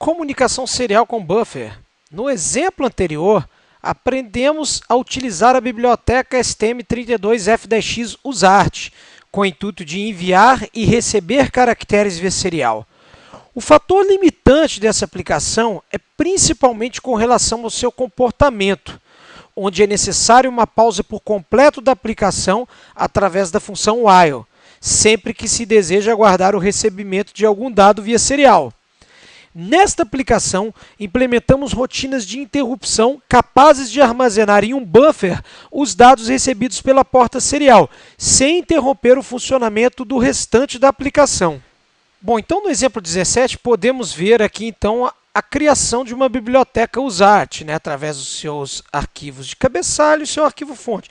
Comunicação serial com buffer. No exemplo anterior, aprendemos a utilizar a biblioteca STM32F10X USART, com o intuito de enviar e receber caracteres via serial. O fator limitante dessa aplicação é principalmente com relação ao seu comportamento, onde é necessário uma pausa por completo da aplicação através da função while, sempre que se deseja aguardar o recebimento de algum dado via serial. Nesta aplicação, implementamos rotinas de interrupção capazes de armazenar em um buffer os dados recebidos pela porta serial, sem interromper o funcionamento do restante da aplicação. Bom, então no exemplo 17, podemos ver aqui então a criação de uma biblioteca USART, através dos seus arquivos de cabeçalho e seu arquivo fonte.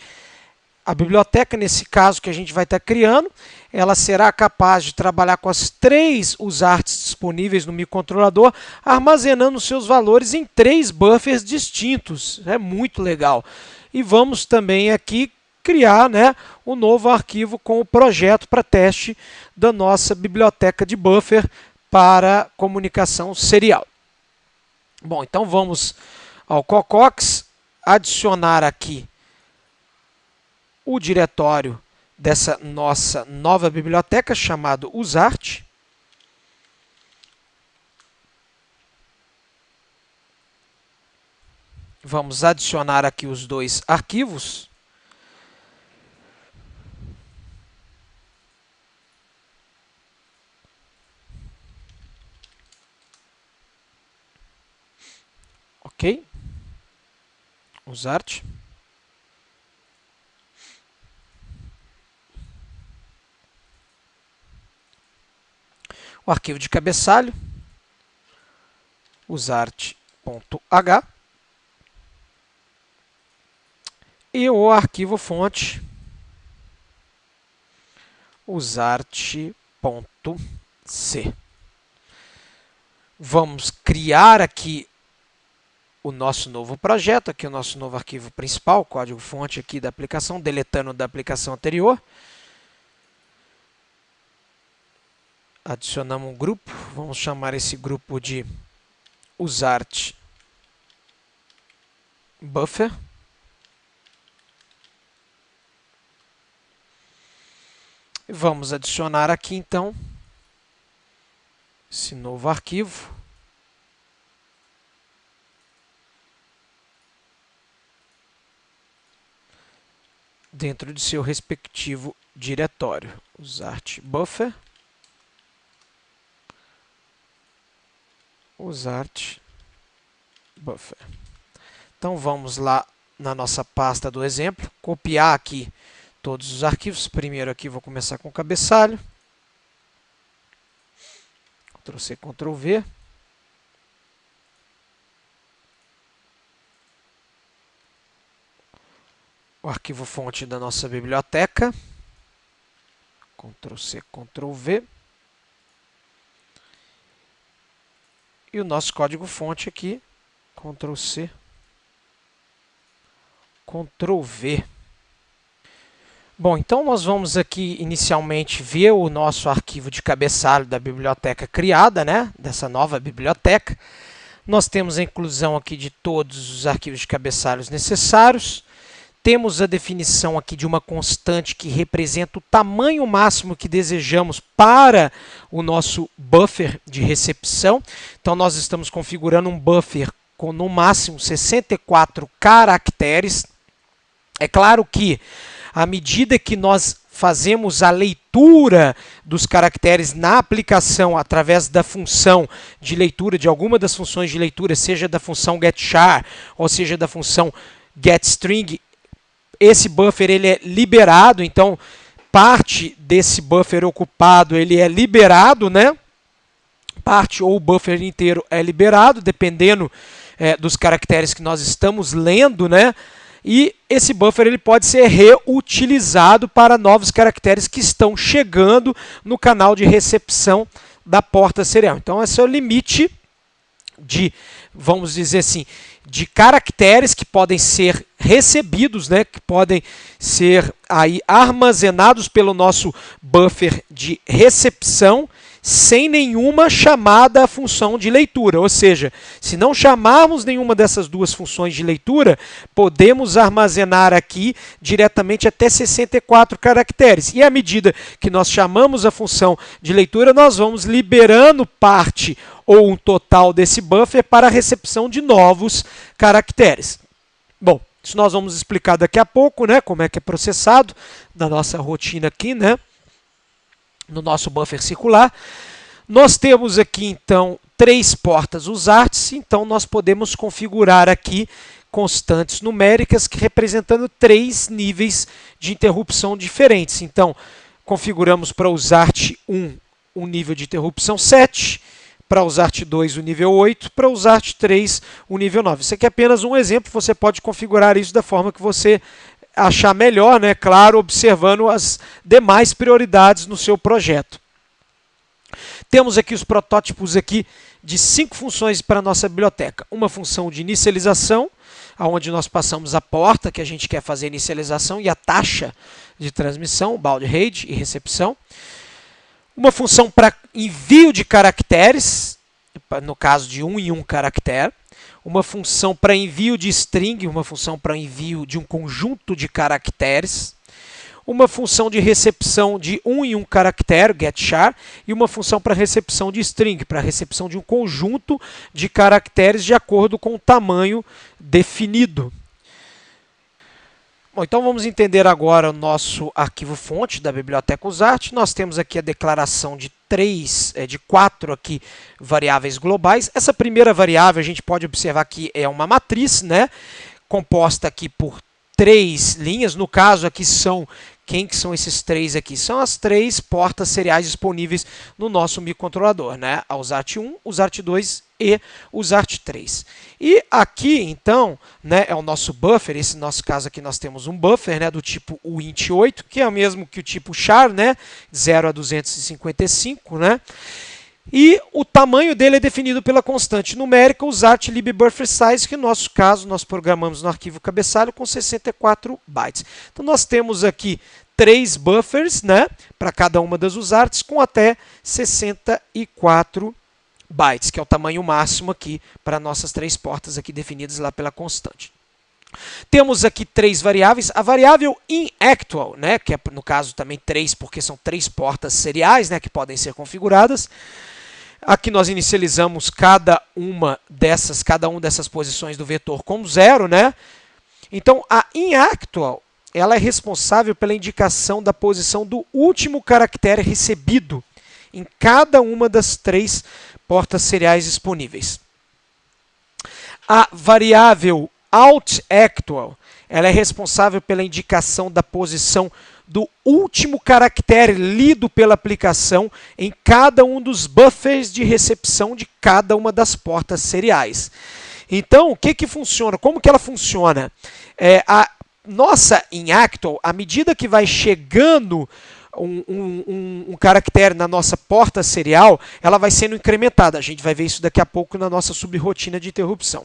A biblioteca, nesse caso que a gente vai estar criando, ela será capaz de trabalhar com as 3 USARTs disponíveis no microcontrolador, armazenando seus valores em 3 buffers distintos. É muito legal. E vamos também aqui criar um novo arquivo com o projeto para teste da nossa biblioteca de buffer para comunicação serial. Bom, então vamos ao Cocox, adicionar aqui o diretório dessa nossa nova biblioteca chamado USART. Vamos adicionar aqui os 2 arquivos. Ok. USART. O arquivo de cabeçalho, usart.h, e o arquivo fonte, usart.c. Vamos criar aqui o nosso novo projeto, aqui o nosso novo arquivo principal, código-fonte aqui da aplicação, deletando da aplicação anterior. Adicionamos um grupo, vamos chamar esse grupo de USART Buffer. E vamos adicionar aqui então esse novo arquivo. Dentro de seu respectivo diretório, USART Buffer. USART Buffer. Então vamos lá na nossa pasta do exemplo, copiar aqui todos os arquivos. Primeiro aqui vou começar com o cabeçalho. Ctrl+C, Ctrl+V. O arquivo fonte da nossa biblioteca. Ctrl+C, Ctrl+V. E o nosso código-fonte aqui, Ctrl+C, Ctrl+V. Bom, então nós vamos aqui inicialmente ver o nosso arquivo de cabeçalho da biblioteca criada, dessa nova biblioteca. Nós temos a inclusão aqui de todos os arquivos de cabeçalhos necessários. Temos a definição aqui de uma constante que representa o tamanho máximo que desejamos para o nosso buffer de recepção. Então, nós estamos configurando um buffer com, no máximo, 64 caracteres. É claro que, à medida que nós fazemos a leitura dos caracteres na aplicação através da função de leitura, de alguma das funções de leitura, seja da função getChar ou seja da função getString, esse buffer ele é liberado, então parte desse buffer ocupado ele é liberado, Parte ou o buffer inteiro é liberado, dependendo dos caracteres que nós estamos lendo, E esse buffer ele pode ser reutilizado para novos caracteres que estão chegando no canal de recepção da porta serial. Então esse é o limite de, vamos dizer assim, de caracteres que podem ser recebidos, que podem ser aí armazenados pelo nosso buffer de recepção, sem nenhuma chamada à função de leitura. Ou seja, se não chamarmos nenhuma dessas duas funções de leitura, podemos armazenar aqui diretamente até 64 caracteres. E à medida que nós chamamos a função de leitura, nós vamos liberando parte ou um total desse buffer para a recepção de novos caracteres. Bom, isso nós vamos explicar daqui a pouco, né, como é que é processado na nossa rotina aqui, né, no nosso buffer circular. Nós temos aqui, então, 3 portas USARTs, então nós podemos configurar aqui constantes numéricas representando 3 níveis de interrupção diferentes. Então, configuramos para USART 1 um nível de interrupção 7, para USART 2 o nível 8, para USART 3 o nível 9. Isso aqui é apenas um exemplo, você pode configurar isso da forma que você achar melhor, né? Claro, observando as demais prioridades no seu projeto. Temos aqui os protótipos aqui de 5 funções para a nossa biblioteca. Uma função de inicialização, onde nós passamos a porta que a gente quer fazer a inicialização e a taxa de transmissão, baud rate e recepção. Uma função para envio de caracteres, no caso de 1 em 1 caractere. Uma função para envio de string, uma função para envio de um conjunto de caracteres. Uma função de recepção de 1 em 1 caractere, getChar, e uma função para recepção de string, para recepção de um conjunto de caracteres de acordo com o tamanho definido. Bom, então vamos entender agora o nosso arquivo-fonte da biblioteca USART. Nós temos aqui a declaração de 4 aqui variáveis globais. Essa primeira variável a gente pode observar que é uma matriz, né, composta aqui por 3 linhas. No caso aqui quem que são esses 3 aqui? São as 3 portas seriais disponíveis no nosso microcontrolador, né? A USART 1, USART 2 e USART 3. E aqui, então, né, é o nosso buffer. Esse nosso caso aqui nós temos um buffer, né, do tipo uint8, que é o mesmo que o tipo char, né, 0 a 255, né? E o tamanho dele é definido pela constante numérica USART LibBufferSize, que no nosso caso nós programamos no arquivo cabeçalho com 64 bytes. Então nós temos aqui 3 buffers, né, para cada uma das USARTs com até 64 bytes, que é o tamanho máximo aqui para nossas 3 portas aqui definidas lá pela constante. Temos aqui 3 variáveis. A variável inActual, né, que é no caso também 3, porque são 3 portas seriais, né, que podem ser configuradas. Aqui nós inicializamos cada uma dessas posições do vetor com 0, né? Então a inActual, ela é responsável pela indicação da posição do último caractere recebido em cada uma das 3 portas seriais disponíveis. A variável outActual, ela é responsável pela indicação da posição do último caractere lido pela aplicação em cada um dos buffers de recepção de cada uma das portas seriais. Então, o que funciona? Como que ela funciona? A nossa inActual, à medida que vai chegando um caractere na nossa porta serial, ela vai sendo incrementada. A gente vai ver isso daqui a pouco na nossa subrotina de interrupção.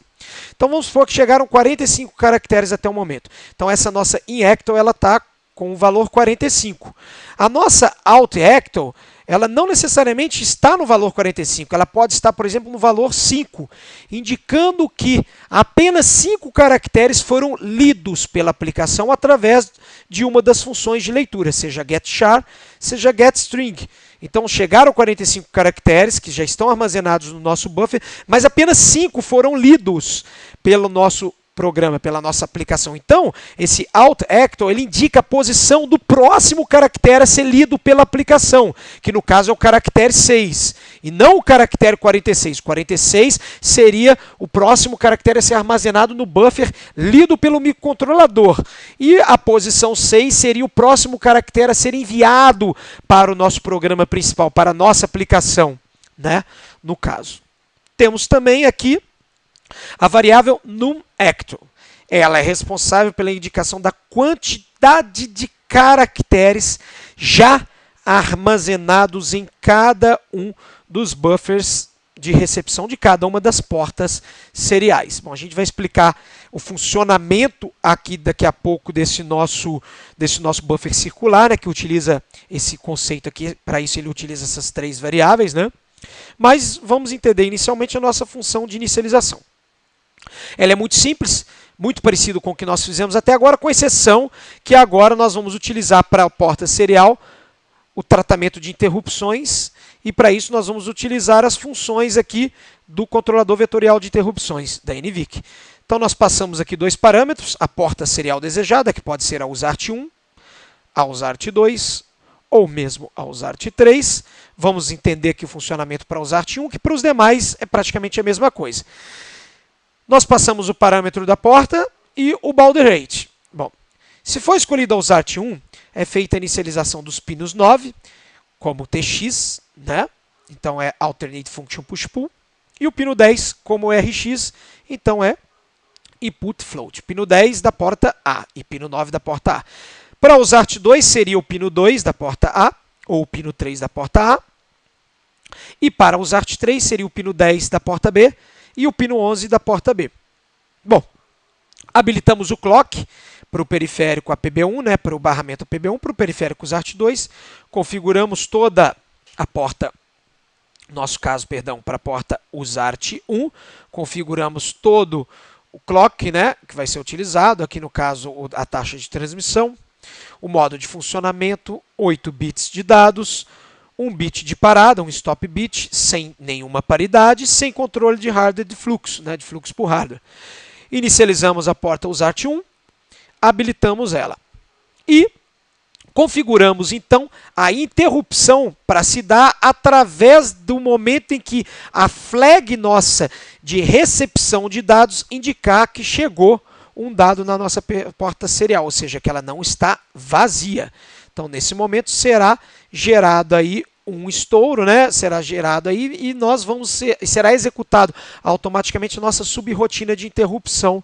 Então, vamos supor que chegaram 45 caracteres até o momento. Então, essa nossa inActual, ela está com o valor 45. A nossa outActual, ela não necessariamente está no valor 45, ela pode estar, por exemplo, no valor 5, indicando que apenas 5 caracteres foram lidos pela aplicação através de uma das funções de leitura, seja getChar, seja getString. Então, chegaram 45 caracteres que já estão armazenados no nosso buffer, mas apenas 5 foram lidos pelo nosso programa, pela nossa aplicação. Então, esse outActual, ele indica a posição do próximo caractere a ser lido pela aplicação, que no caso é o caractere 6, e não o caractere 46. 46 seria o próximo caractere a ser armazenado no buffer lido pelo microcontrolador. E a posição 6 seria o próximo caractere a ser enviado para o nosso programa principal, para a nossa aplicação, né? No caso. Temos também aqui a variável numActual. Ela é responsável pela indicação da quantidade de caracteres já armazenados em cada um dos buffers de recepção de cada uma das portas seriais. Bom, a gente vai explicar o funcionamento aqui daqui a pouco desse nosso buffer circular, né, que utiliza esse conceito aqui. Para isso ele utiliza essas três variáveis, né? Mas vamos entender inicialmente a nossa função de inicialização. Ela é muito simples, muito parecido com o que nós fizemos até agora, com exceção que agora nós vamos utilizar para a porta serial o tratamento de interrupções, e para isso nós vamos utilizar as funções aqui do controlador vetorial de interrupções, da NVIC. Então nós passamos aqui dois parâmetros, a porta serial desejada, que pode ser a USART1, a USART2, ou mesmo a USART3. Vamos entender aqui o funcionamento para a USART1, que para os demais é praticamente a mesma coisa. Nós passamos o parâmetro da porta e o baud rate. Bom, se for escolhida a USART1, é feita a inicialização dos pinos 9, como TX, né? Então é Alternate Function Push-Pull. E o pino 10, como RX, então é Input Float. Pino 10 da porta A e pino 9 da porta A. Para o USART2 seria o pino 2 da porta A, ou o pino 3 da porta A. E para o USART3 seria o pino 10 da porta B e o pino 11 da porta B. Bom, habilitamos o clock para o periférico APB1, né, para o barramento APB1, para o periférico USART2. Configuramos toda a porta, nosso caso, perdão, para a porta USART1. Configuramos todo o clock, né, que vai ser utilizado, aqui no caso a taxa de transmissão, o modo de funcionamento, 8 bits de dados, 1 bit de parada, um stop bit, sem nenhuma paridade, sem controle de hardware de fluxo, né, de fluxo por hardware. Inicializamos a porta USART1, habilitamos ela. E configuramos, então, a interrupção para se dar através do momento em que a flag nossa de recepção de dados indicar que chegou um dado na nossa porta serial, ou seja, que ela não está vazia. Então, nesse momento, será gerado aí um estouro, né? Será gerado aí e será executado automaticamente a nossa subrotina de interrupção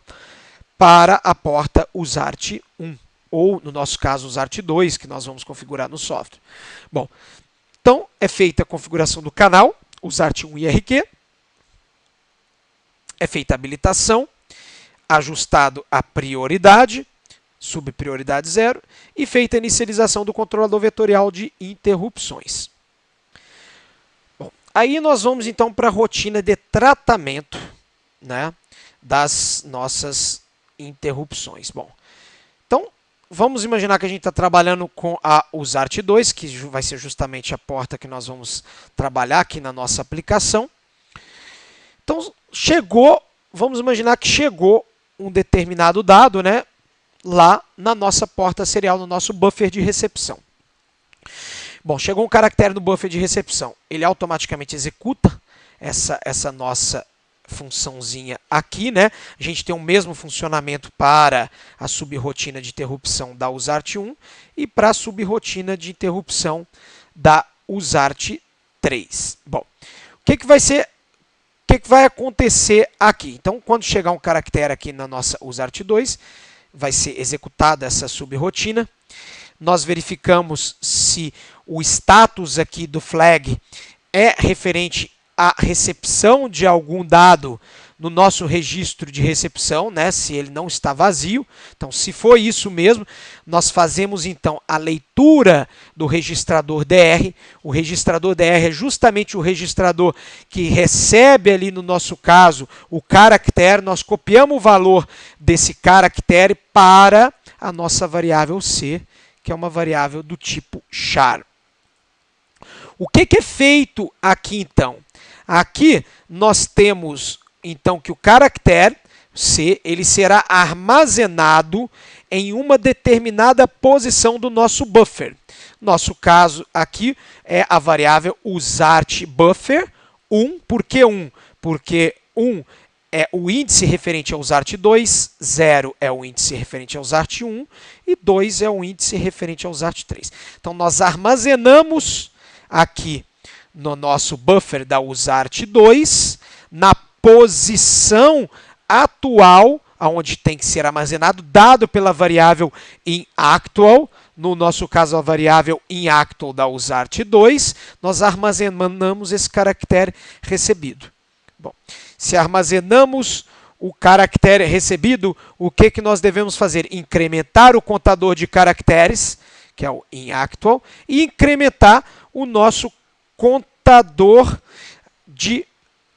para a porta USART1, ou, no nosso caso, USART2, que nós vamos configurar no software. Bom, então é feita a configuração do canal, USART1 IRQ, é feita a habilitação, ajustado a prioridade, subprioridade 0, e feita a inicialização do controlador vetorial de interrupções. Bom, aí nós vamos então para a rotina de tratamento, né, das nossas interrupções. Bom, então vamos imaginar que a gente está trabalhando com a USART2, que vai ser justamente a porta que nós vamos trabalhar aqui na nossa aplicação. Então vamos imaginar que chegou um determinado dado, né, lá na nossa porta serial, no nosso buffer de recepção. Bom, chegou um caractere no buffer de recepção, ele automaticamente executa essa nossa funçãozinha aqui, né? A gente tem o mesmo funcionamento para a subrotina de interrupção da USART1 e para a subrotina de interrupção da USART3. Bom, o que vai acontecer aqui? Então, quando chegar um caractere aqui na nossa USART2, vai ser executada essa subrotina. Nós verificamos se o status aqui do flag é referente à recepção de algum dado no nosso registro de recepção, né, se ele não está vazio. Então, se for isso mesmo, nós fazemos então a leitura do registrador DR. O registrador DR é justamente o registrador que recebe ali, no nosso caso, o caractere. Nós copiamos o valor desse caractere para a nossa variável C, que é uma variável do tipo char. O que é feito aqui então? Aqui nós temos então que o caractere C ele será armazenado em uma determinada posição do nosso buffer. Nosso caso aqui é a variável USARTBuffer 1. Por que 1? Porque 1 é o índice referente ao USART2, 0 é o índice referente ao USART1 e 2 é o índice referente ao USART3. Então, nós armazenamos aqui no nosso buffer da USART2, na posição atual, onde tem que ser armazenado, dado pela variável inActual, no nosso caso a variável inActual da usart2, nós armazenamos esse caractere recebido. Bom, se armazenamos o caractere recebido, o que nós devemos fazer? Incrementar o contador de caracteres, que é o inActual, e incrementar o nosso contador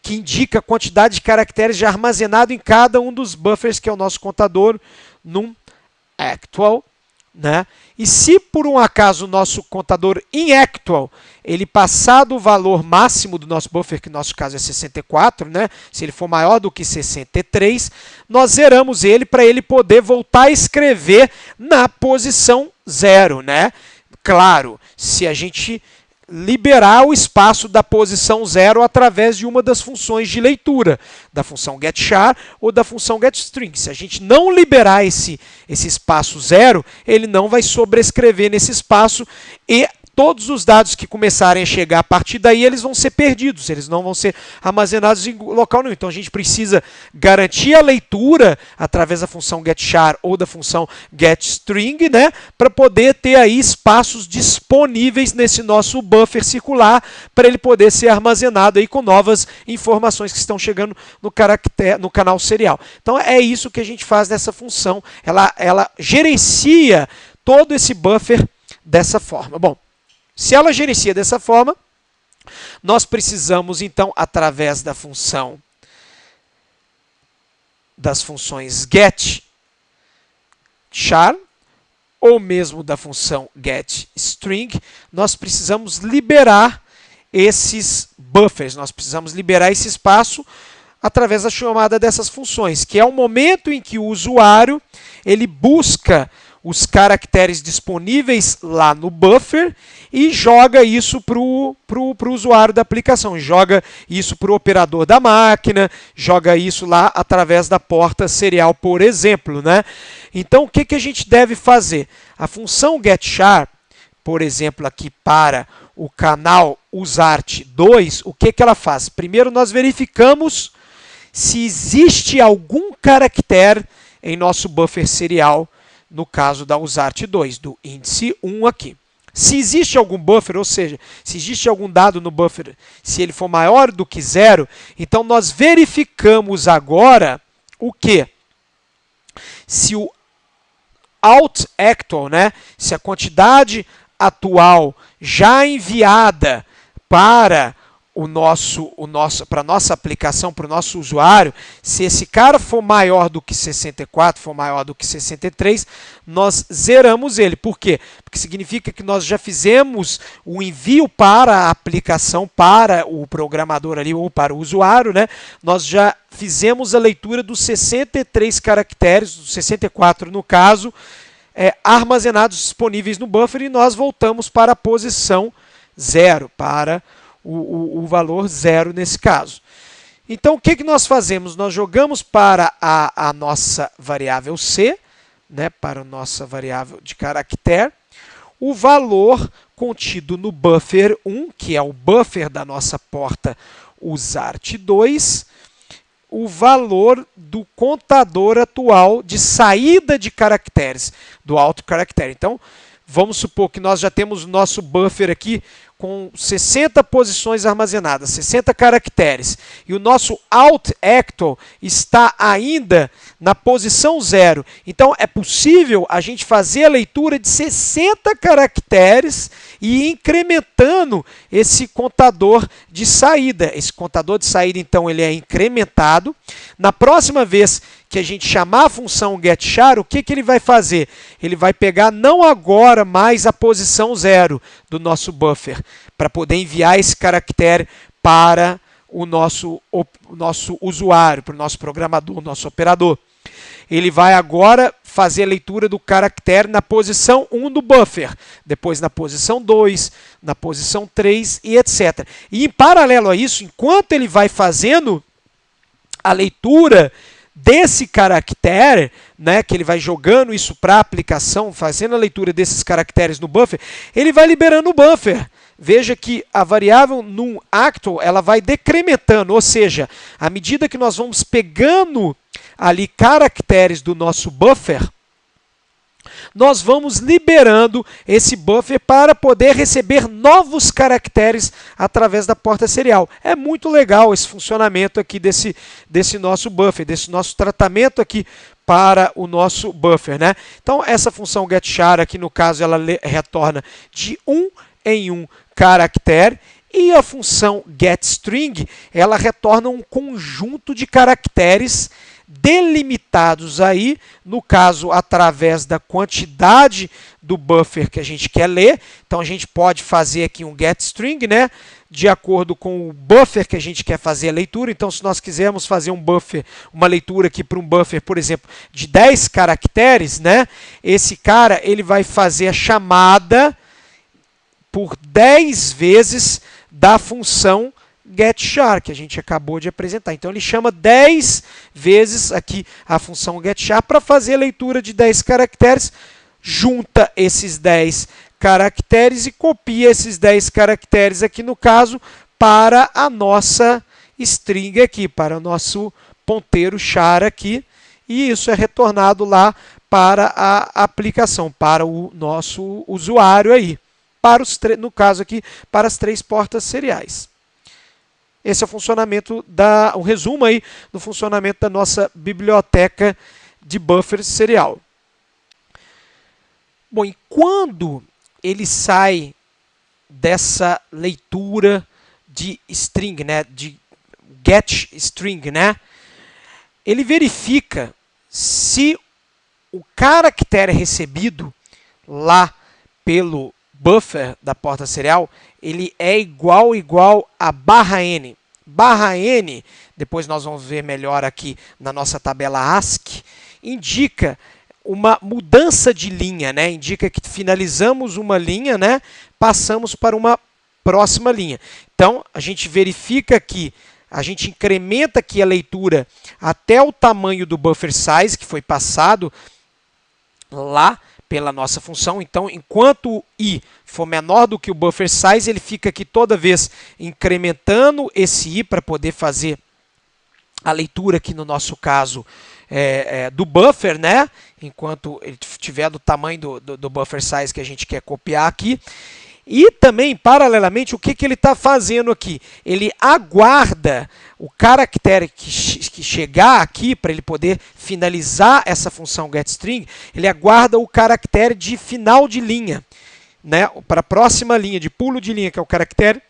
que indica a quantidade de caracteres já armazenado em cada um dos buffers, que é o nosso contador numActual, né? E se por um acaso o nosso contador inActual ele passar do valor máximo do nosso buffer, que no nosso caso é 64, né? Se ele for maior do que 63, nós zeramos ele para ele poder voltar a escrever na posição 0, né? Claro, se a gente liberar o espaço da posição 0 através de uma das funções de leitura, da função getChar ou da função getString. Se a gente não liberar esse espaço 0, ele não vai sobrescrever nesse espaço e todos os dados que começarem a chegar a partir daí, eles vão ser perdidos, eles não vão ser armazenados em local nenhum. Então a gente precisa garantir a leitura através da função getChar ou da função getString, né, para poder ter aí espaços disponíveis nesse nosso buffer circular para ele poder ser armazenado aí com novas informações que estão chegando no canal serial. Então é isso que a gente faz nessa função, ela gerencia todo esse buffer dessa forma. Bom, se ela gerencia dessa forma, nós precisamos, então, através das funções getChar, ou mesmo da função getString, nós precisamos liberar esses buffers, nós precisamos liberar esse espaço através da chamada dessas funções, que é o momento em que o usuário ele busca os caracteres disponíveis lá no buffer e joga isso para o usuário da aplicação, joga isso para o operador da máquina, joga isso lá através da porta serial, por exemplo, né? Então, o que a gente deve fazer? A função getChar, por exemplo, aqui para o canal usart2, o que ela faz? Primeiro, nós verificamos se existe algum caractere em nosso buffer serial, no caso da usart2, do índice 1 aqui. Se existe algum buffer, ou seja, se existe algum dado no buffer, se ele for maior do que 0, então nós verificamos agora o quê? Se o outActual, né, se a quantidade atual já enviada para para a nossa aplicação, para o nosso usuário, se esse cara for maior do que 64, for maior do que 63, nós zeramos ele. Por quê? Porque significa que nós já fizemos o envio para a aplicação, para o programador ali, ou para o usuário, né? Nós já fizemos a leitura dos 63 caracteres, dos 64 no caso, armazenados disponíveis no buffer, e nós voltamos para a posição 0, para o valor 0 nesse caso. Então, o que nós fazemos? Nós jogamos para a nossa variável C, né, para a nossa variável de caractere, o valor contido no buffer 1, que é o buffer da nossa porta usart2, o valor do contador atual de saída de caracteres, do autocaractere. Então, vamos supor que nós já temos o nosso buffer aqui com 60 posições armazenadas, 60 caracteres, e o nosso outActual está ainda na posição 0. Então, é possível a gente fazer a leitura de 60 caracteres e ir incrementando esse contador de saída. Esse contador de saída, então, ele é incrementado. Na próxima vez que a gente chamar a função getChar, o que ele vai fazer? Ele vai pegar não agora mais a posição 0 do nosso buffer, para poder enviar esse caractere para o nosso usuário, para o nosso programador, nosso operador. Ele vai agora fazer a leitura do caractere na posição 1 do buffer, depois na posição 2, na posição 3 e etc. E em paralelo a isso, enquanto ele vai fazendo a leitura desse caractere, né, que ele vai jogando isso para a aplicação, fazendo a leitura desses caracteres no buffer, ele vai liberando o buffer. Veja que a variável numActual ela vai decrementando, ou seja, à medida que nós vamos pegando ali caracteres do nosso buffer, nós vamos liberando esse buffer para poder receber novos caracteres através da porta serial. É muito legal esse funcionamento aqui desse nosso buffer, desse nosso tratamento aqui para o nosso buffer, né? Então, essa função getChar aqui, no caso, ela retorna de 1 em 1 caractere, e a função getString, ela retorna um conjunto de caracteres delimitados aí, no caso, através da quantidade do buffer que a gente quer ler. Então, a gente pode fazer aqui um getString, né, de acordo com o buffer que a gente quer fazer a leitura. Então, se nós quisermos fazer um buffer, uma leitura aqui para um buffer, por exemplo, de 10 caracteres, né, esse cara ele vai fazer a chamada por 10 vezes da função getChar, que a gente acabou de apresentar. Então, ele chama 10 vezes aqui a função getChar para fazer a leitura de 10 caracteres, junta esses 10 caracteres e copia esses 10 caracteres aqui, no caso, para a nossa string aqui, para o nosso ponteiro char aqui, e isso é retornado lá para a aplicação, para o nosso usuário aí, para no caso aqui, para as 3 portas seriais. Esse é o funcionamento o resumo aí do funcionamento da nossa biblioteca de buffer serial. Bom, e quando ele sai dessa leitura de string, né, de getString, né, ele verifica se o caractere recebido lá pelo buffer da porta serial, ele é igual a /n. /n, depois nós vamos ver melhor aqui na nossa tabela ASCII, indica uma mudança de linha, né? Indica que finalizamos uma linha, né? Passamos para uma próxima linha. Então, a gente verifica aqui, a gente incrementa aqui a leitura até o tamanho do buffer size, que foi passado lá pela nossa função. Então, enquanto o i for menor do que o buffer size, ele fica aqui toda vez incrementando esse i para poder fazer a leitura aqui, no nosso caso, do buffer, né? Enquanto ele estiver do tamanho do buffer size que a gente quer copiar aqui. E também, paralelamente, o que ele está fazendo aqui? Ele aguarda o caractere que chegar aqui, para ele poder finalizar essa função getString, ele aguarda o caractere de final de linha, né? Para a próxima linha, de pulo de linha, que é o caractere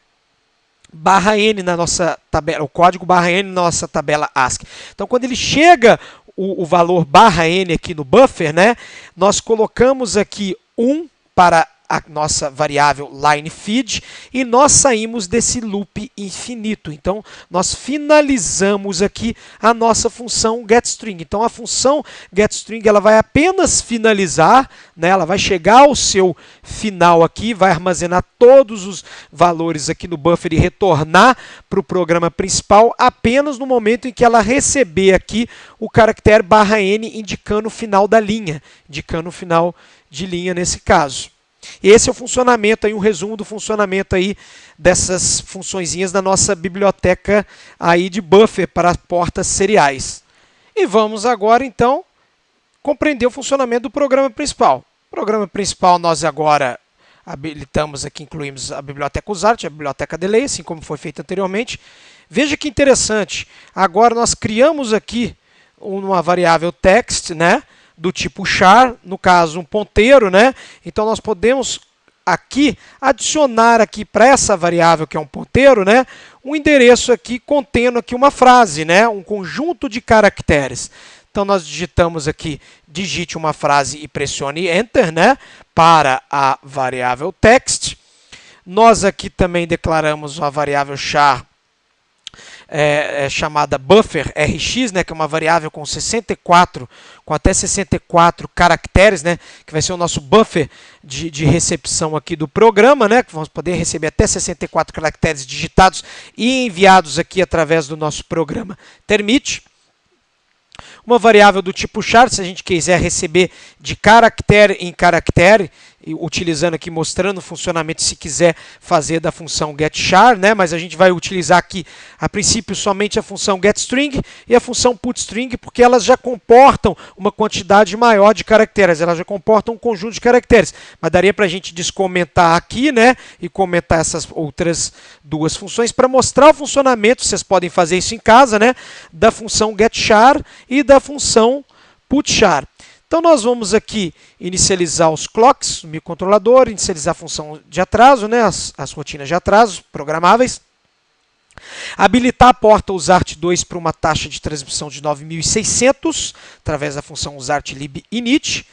/n na nossa tabela, o código /n na nossa tabela ASCII. Então, quando ele chega o valor /n aqui no buffer, né, nós colocamos aqui 1 para a nossa variável lineFeed e nós saímos desse loop infinito. Então, nós finalizamos aqui a nossa função getString. Então, a função getString ela vai apenas finalizar, né, ela vai chegar ao seu final aqui, vai armazenar todos os valores aqui no buffer e retornar para o programa principal apenas no momento em que ela receber aqui o caractere /n indicando o final da linha, indicando o final de linha nesse caso. Esse é o funcionamento, aí, um resumo do funcionamento aí dessas funçõezinhas da nossa biblioteca aí de buffer para as portas seriais. E vamos agora, então, compreender o funcionamento do programa principal. O programa principal nós agora habilitamos aqui, incluímos a biblioteca USART, a biblioteca delay, assim como foi feito anteriormente. Veja que interessante, agora nós criamos aqui uma variável text, né, do tipo char, no caso um ponteiro, né? Então nós podemos aqui adicionar aqui para essa variável que é um ponteiro, né, um endereço aqui contendo aqui uma frase, né, um conjunto de caracteres. Então nós digitamos aqui, digite uma frase e pressione Enter, né, para a variável text. Nós aqui também declaramos uma variável char chamada buffer rx, né, que é uma variável com até 64 caracteres, né, que vai ser o nosso buffer de recepção aqui do programa, né, que vamos poder receber até 64 caracteres digitados e enviados aqui através do nosso programa Termite. Uma variável do tipo char, se a gente quiser receber de caractere em caractere, utilizando aqui, mostrando o funcionamento se quiser fazer da função getChar, né? Mas a gente vai utilizar aqui, a princípio, somente a função getString e a função putString, porque elas já comportam uma quantidade maior de caracteres, elas já comportam um conjunto de caracteres. Mas daria para a gente descomentar aqui, né? E comentar essas outras duas funções para mostrar o funcionamento, vocês podem fazer isso em casa, né? Da função getChar e da função putChar. Então nós vamos aqui inicializar os clocks, o microcontrolador, inicializar a função de atraso, né, as rotinas de atraso programáveis. Habilitar a porta usart2 para uma taxa de transmissão de 9600, através da função usartlib_init.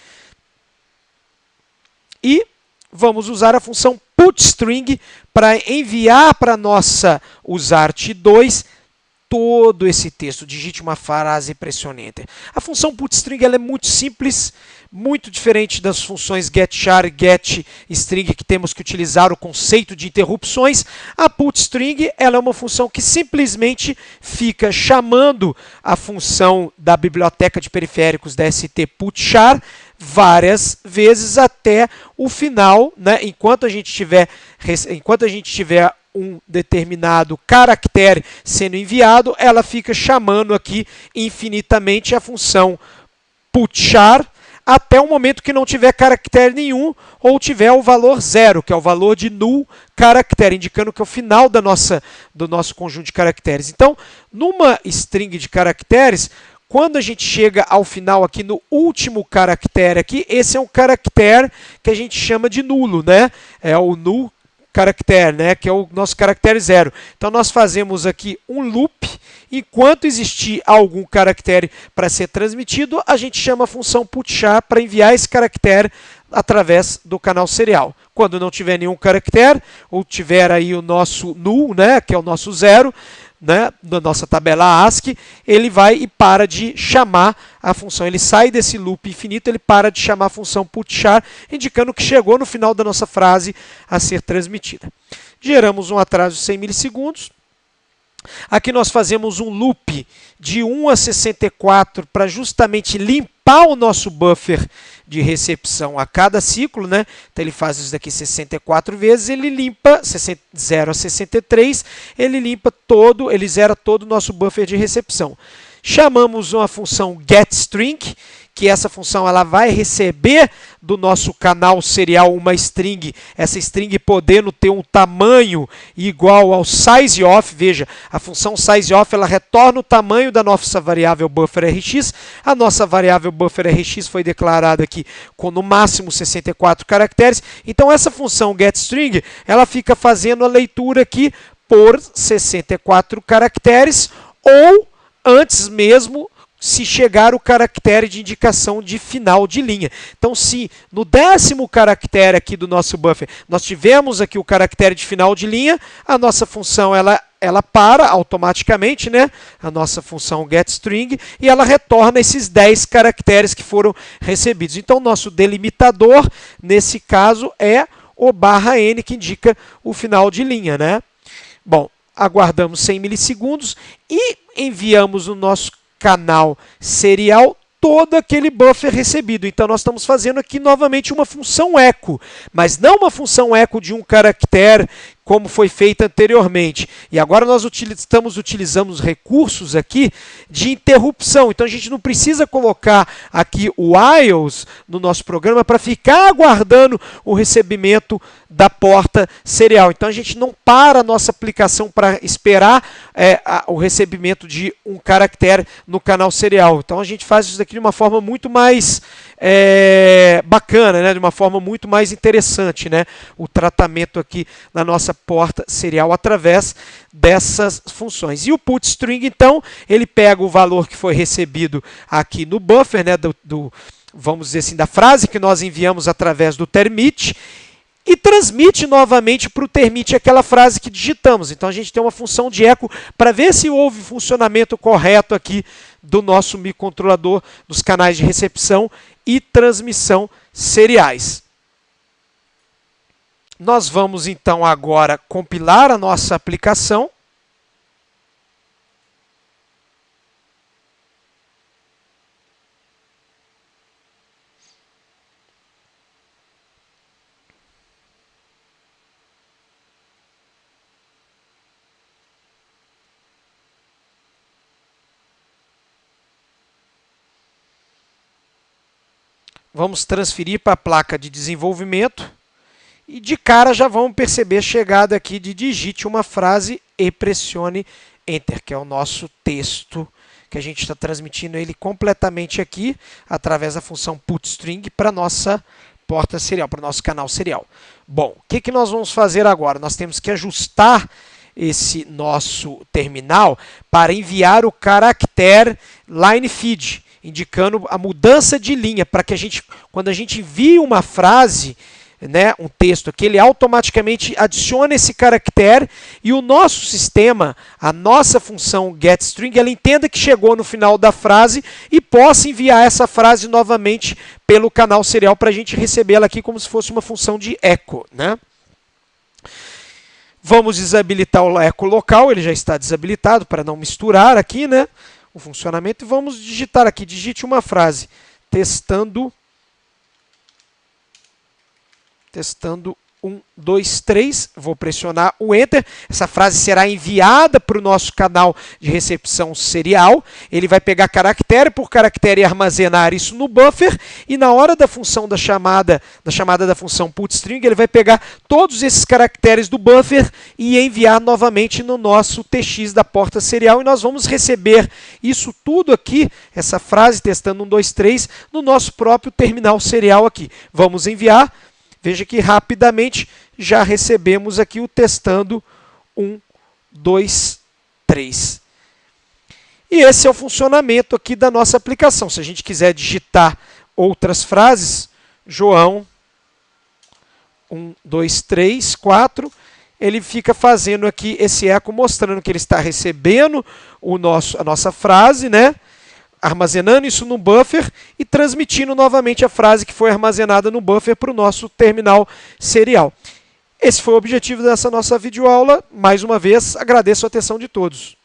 E vamos usar a função putString para enviar para a nossa usart2 todo esse texto, digite uma frase e pressione Enter. A função putString ela é muito simples, muito diferente das funções getChar e getString, que temos que utilizar o conceito de interrupções. A putString ela é uma função que simplesmente fica chamando a função da biblioteca de periféricos da stputChar várias vezes até o final, né? Enquanto a gente tiver um determinado caractere sendo enviado, ela fica chamando aqui infinitamente a função putChar até o momento que não tiver caractere nenhum ou tiver o valor 0, que é o valor de null caractere, indicando que é o final do nosso conjunto de caracteres. Então, numa string de caracteres, quando a gente chega ao final aqui no último caractere aqui, esse é um caractere que a gente chama de nulo, né? É o null caractere, né, que é o nosso caractere 0. Então nós fazemos aqui um loop, enquanto existir algum caractere para ser transmitido, a gente chama a função putChar para enviar esse caractere através do canal serial. Quando não tiver nenhum caractere, ou tiver aí o nosso null, né, que é o nosso 0, né, na nossa tabela ASCII, ele vai e para de chamar a função. Ele sai desse loop infinito, ele para de chamar a função putChar, indicando que chegou no final da nossa frase a ser transmitida. Geramos um atraso de 100 milissegundos. Aqui nós fazemos um loop de 1 a 64 para justamente limpar o nosso buffer de recepção a cada ciclo, né? Então ele faz isso daqui 64 vezes, ele limpa 0 a 63, ele zera todo o nosso buffer de recepção. Chamamos uma função getString, que essa função ela vai receber do nosso canal serial uma string, essa string podendo ter um tamanho igual ao sizeOf. Veja, a função sizeOf ela retorna o tamanho da nossa variável buffer_rx. A nossa variável buffer_rx foi declarada aqui com no máximo 64 caracteres. Então essa função getString ela fica fazendo a leitura aqui por 64 caracteres ou antes mesmo se chegar o caractere de indicação de final de linha. Então, se no 10º caractere aqui do nosso buffer nós tivemos aqui o caractere de final de linha, a nossa função ela para automaticamente, né? A nossa função getString, e ela retorna esses 10 caracteres que foram recebidos. Então, o nosso delimitador, nesse caso, é o /n, que indica o final de linha, né? Bom, aguardamos 100 milissegundos e enviamos o nosso canal serial todo aquele buffer recebido. Então nós estamos fazendo aqui novamente uma função echo, mas não uma função echo de um caractere como foi feita anteriormente. E agora nós estamos utilizando os recursos aqui de interrupção. Então a gente não precisa colocar aqui o whiles no nosso programa para ficar aguardando o recebimento da porta serial. Então a gente não para a nossa aplicação para esperar o recebimento de um caractere no canal serial. Então a gente faz isso daqui de uma forma muito mais bacana, né? De uma forma muito mais interessante, né? O tratamento aqui na nossa porta serial através dessas funções. E o putString, então, ele pega o valor que foi recebido aqui no buffer, né? Vamos dizer assim, da frase que nós enviamos através do termit, e transmite novamente para o termit aquela frase que digitamos. Então a gente tem uma função de eco para ver se houve funcionamento correto aqui do nosso microcontrolador, dos canais de recepção e transmissão seriais. Nós vamos então agora compilar a nossa aplicação. vamos transferir para a placa de desenvolvimento e de cara já vamos perceber a chegada aqui de digite uma frase e pressione Enter, que é o nosso texto que a gente está transmitindo ele completamente aqui através da função putString para a nossa porta serial, para o nosso canal serial. Bom, o que nós vamos fazer agora? Nós temos que ajustar esse nosso terminal para enviar o caractere line feed, indicando a mudança de linha, para que quando a gente envia uma frase, né, um texto aqui, ele automaticamente adiciona esse caractere e o nosso sistema, a nossa função getString, ela entenda que chegou no final da frase e possa enviar essa frase novamente pelo canal serial para a gente recebê-la aqui como se fosse uma função de echo, né? Vamos desabilitar o echo local, ele já está desabilitado para não misturar aqui, né, o funcionamento. E vamos digitar aqui, digite uma frase, testando 1, 2, 3, vou pressionar o Enter, essa frase será enviada para o nosso canal de recepção serial, ele vai pegar caractere por caractere e armazenar isso no buffer, e na hora da função da chamada da função putString, ele vai pegar todos esses caracteres do buffer e enviar novamente no nosso TX da porta serial, e nós vamos receber isso tudo aqui, essa frase testando 1, 2, 3, no nosso próprio terminal serial aqui. Vamos enviar. Veja que rapidamente já recebemos aqui o testando 1, 2, 3. E esse é o funcionamento aqui da nossa aplicação. Se a gente quiser digitar outras frases, João 1, 2, 3, 4, ele fica fazendo aqui esse eco, mostrando que ele está recebendo a nossa frase, né? Armazenando isso no buffer e transmitindo novamente a frase que foi armazenada no buffer para o nosso terminal serial. Esse foi o objetivo dessa nossa videoaula. Mais uma vez, agradeço a atenção de todos.